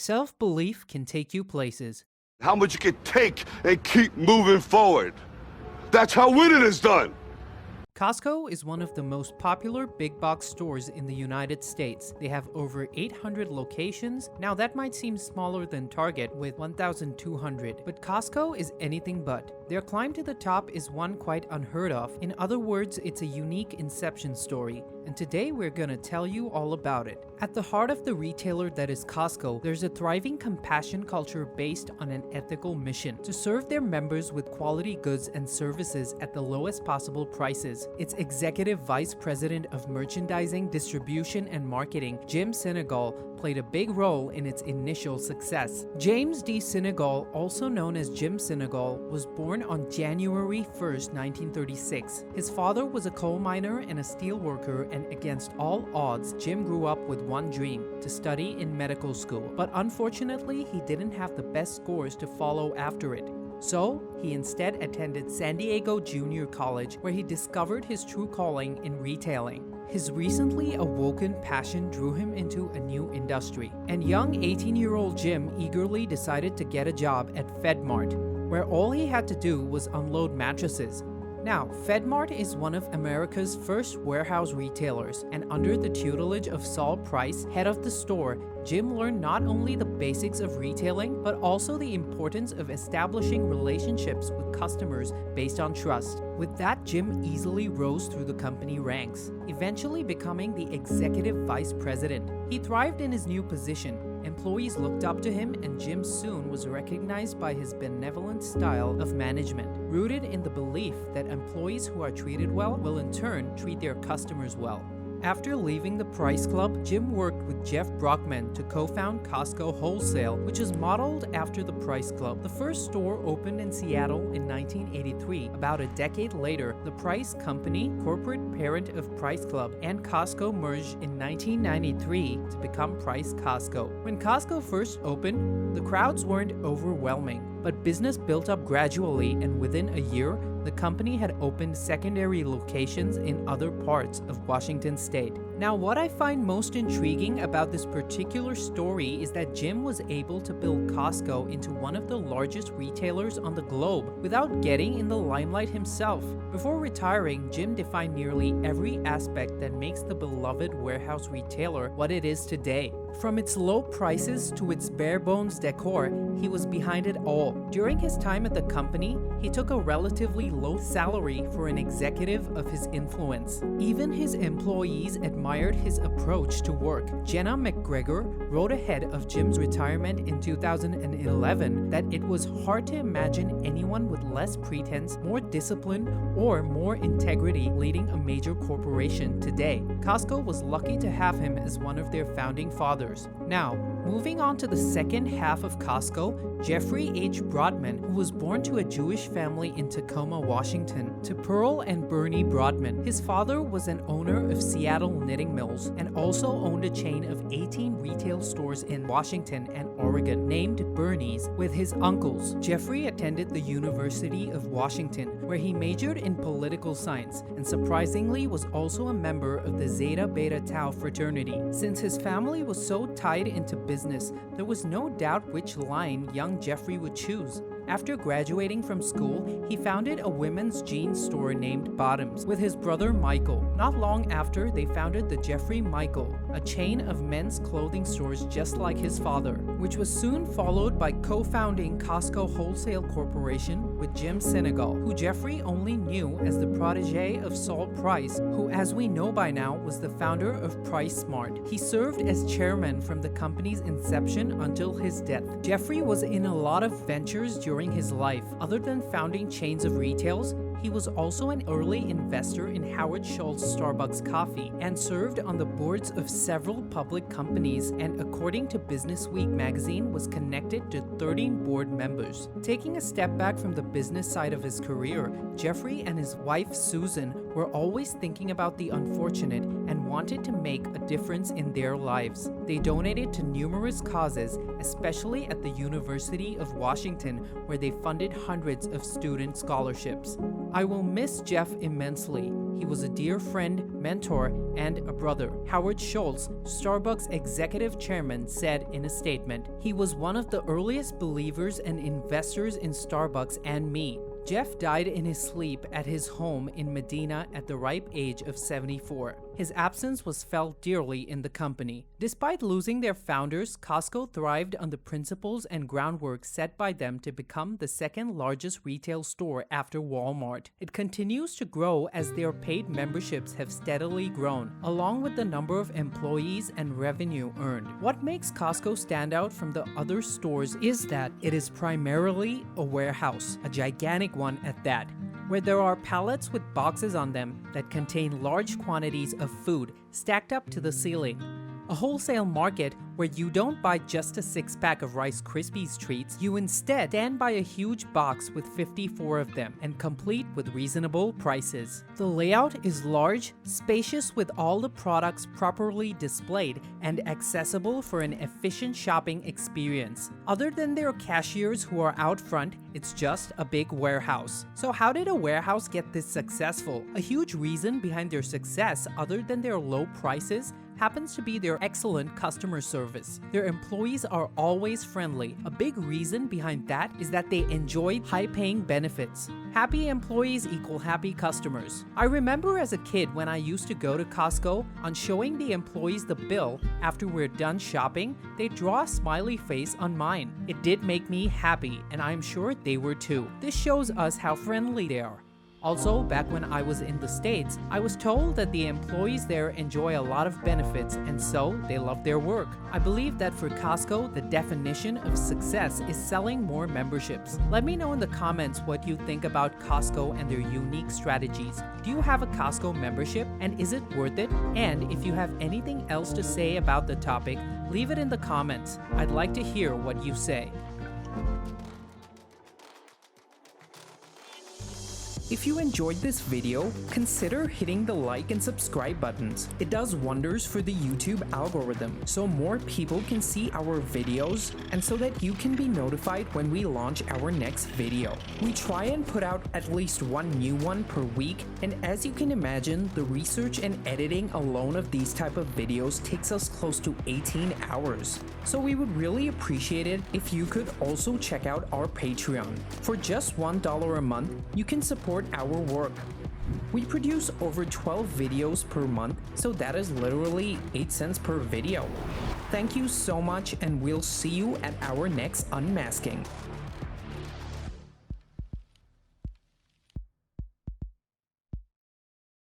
Self-belief can take you places. How much you can take and keep moving forward. That's how winning is done. Costco is one of the most popular big box stores in the United States. They have over 800 locations. Now that might seem smaller than Target with 1,200, but Costco is anything but. Their climb to the top is one quite unheard of. In other words, it's a unique inception story, and today we're gonna tell you all about it. At the heart of the retailer that is Costco, there's a thriving compassion culture based on an ethical mission to serve their members with quality goods and services at the lowest possible prices. Its Executive Vice President of Merchandising, Distribution, and Marketing, Jim Senegal, played a big role in its initial success. James D. Senegal, also known as Jim Senegal, was born on January 1st, 1936. His father was a coal miner and a steel worker, and against all odds, Jim grew up with one dream: to study in medical school. But unfortunately, he didn't have the best scores to follow after it. So, he instead attended San Diego Junior College, where he discovered his true calling in retailing. His recently awoken passion drew him into a new industry, and young 18-year-old Jim eagerly decided to get a job at FedMart, where all he had to do was unload mattresses. Now, FedMart is one of America's first warehouse retailers, and under the tutelage of Saul Price, head of the store, Jim learned not only the basics of retailing, but also the importance of establishing relationships with customers based on trust. With that, Jim easily rose through the company ranks, eventually becoming the executive vice president. He thrived in his new position. Employees looked up to him, and Jim soon was recognized by his benevolent style of management, rooted in the belief that employees who are treated well will in turn treat their customers well. After leaving the Price Club, Jim worked with Jeff Brotman to co-found Costco Wholesale, which is modeled after the Price Club. The first store opened in Seattle in 1983. About a decade later, the Price Company, corporate parent of Price Club, and Costco merged in 1993 to become Price Costco. When Costco first opened, the crowds weren't overwhelming, but business built up gradually, and within a year, the company had opened secondary locations in other parts of Washington state. Now, what I find most intriguing about this particular story is that Jim was able to build Costco into one of the largest retailers on the globe without getting in the limelight himself. Before retiring, Jim defined nearly every aspect that makes the beloved warehouse retailer what it is today. From its low prices to its bare-bones decor, he was behind it all. During his time at the company, he took a relatively low salary for an executive of his influence. Even his employees admired his approach to work. Jenna McGregor wrote ahead of Jim's retirement in 2011 that it was hard to imagine anyone with less pretense, more discipline, or more integrity leading a major corporation today. Costco was lucky to have him as one of their founding fathers. Now, moving on to the second half of Costco, Jeffrey H. Brotman, who was born to a Jewish family in Tacoma, Washington, to Pearl and Bernie Brotman. His father was an owner of Seattle knitting mills and also owned a chain of 18 retail stores in Washington and Oregon named Bernie's. With his uncles, Jeffrey attended the University of Washington, where he majored in political science and surprisingly was also a member of the Zeta Beta Tau fraternity. Since his family was so tied into business, there was no doubt which line young Jeffrey would choose. After graduating from school, he founded a women's jeans store named Bottoms with his brother Michael. Not long after, they founded the Jeffrey Michael, a chain of men's clothing stores just like his father, which was soon followed by co-founding Costco Wholesale Corporation with Jim Senegal, who Jeffrey only knew as the protege of Saul Price, who, as we know by now, was the founder of Price Smart. He served as chairman from the company's inception until his death. Jeffrey was in a lot of ventures during his life. Other than founding chains of retails, he was also an early investor in Howard Schultz Starbucks Coffee and served on the boards of several public companies, and according to Businessweek magazine, was connected to 13 board members. Taking a step back from the business side of his career, Jeffrey and his wife Susan were always thinking about the unfortunate and wanted to make a difference in their lives. They donated to numerous causes, especially at the University of Washington, where they funded hundreds of student scholarships. I will miss Jeff immensely. He was a dear friend, mentor, and a brother. Howard Schultz, Starbucks executive chairman, said in a statement, "He was one of the earliest believers and investors in Starbucks and me." Jeff died in his sleep at his home in Medina at the ripe age of 74. His absence was felt dearly in the company. Despite losing their founders, Costco thrived on the principles and groundwork set by them to become the second largest retail store after Walmart. It continues to grow as their paid memberships have steadily grown, along with the number of employees and revenue earned. What makes Costco stand out from the other stores is that it is primarily a warehouse, a gigantic one at that, where there are pallets with boxes on them that contain large quantities of food stacked up to the ceiling. A wholesale market where you don't buy just a 6-pack of Rice Krispies treats, you instead stand by a huge box with 54 of them and complete with reasonable prices. The layout is large, spacious with all the products properly displayed and accessible for an efficient shopping experience. Other than their cashiers who are out front, it's just a big warehouse. So how did a warehouse get this successful? A huge reason behind their success, other than their low prices, happens to be their excellent customer service. Their employees are always friendly. A big reason behind that is that they enjoy high-paying benefits. Happy employees equal happy customers. I remember as a kid when I used to go to Costco, on showing the employees the bill after we're done shopping, they'd draw a smiley face on mine. It did make me happy, and I'm sure they were too. This shows us how friendly they are. Also, back when I was in the States, I was told that the employees there enjoy a lot of benefits and so they love their work. I believe that for Costco, the definition of success is selling more memberships. Let me know in the comments what you think about Costco and their unique strategies. Do you have a Costco membership and is it worth it? And if you have anything else to say about the topic, leave it in the comments. I'd like to hear what you say. If you enjoyed this video, consider hitting the like and subscribe buttons. It does wonders for the YouTube algorithm, so more people can see our videos and so that you can be notified when we launch our next video. We try and put out at least one new one per week, and as you can imagine, the research and editing alone of these type of videos takes us close to 18 hours. So we would really appreciate it if you could also check out our Patreon. For just $1 a month, you can support our work. We produce over 12 videos per month, so that is literally 8 cents per video. Thank you so much, and we'll see you at our next unmasking.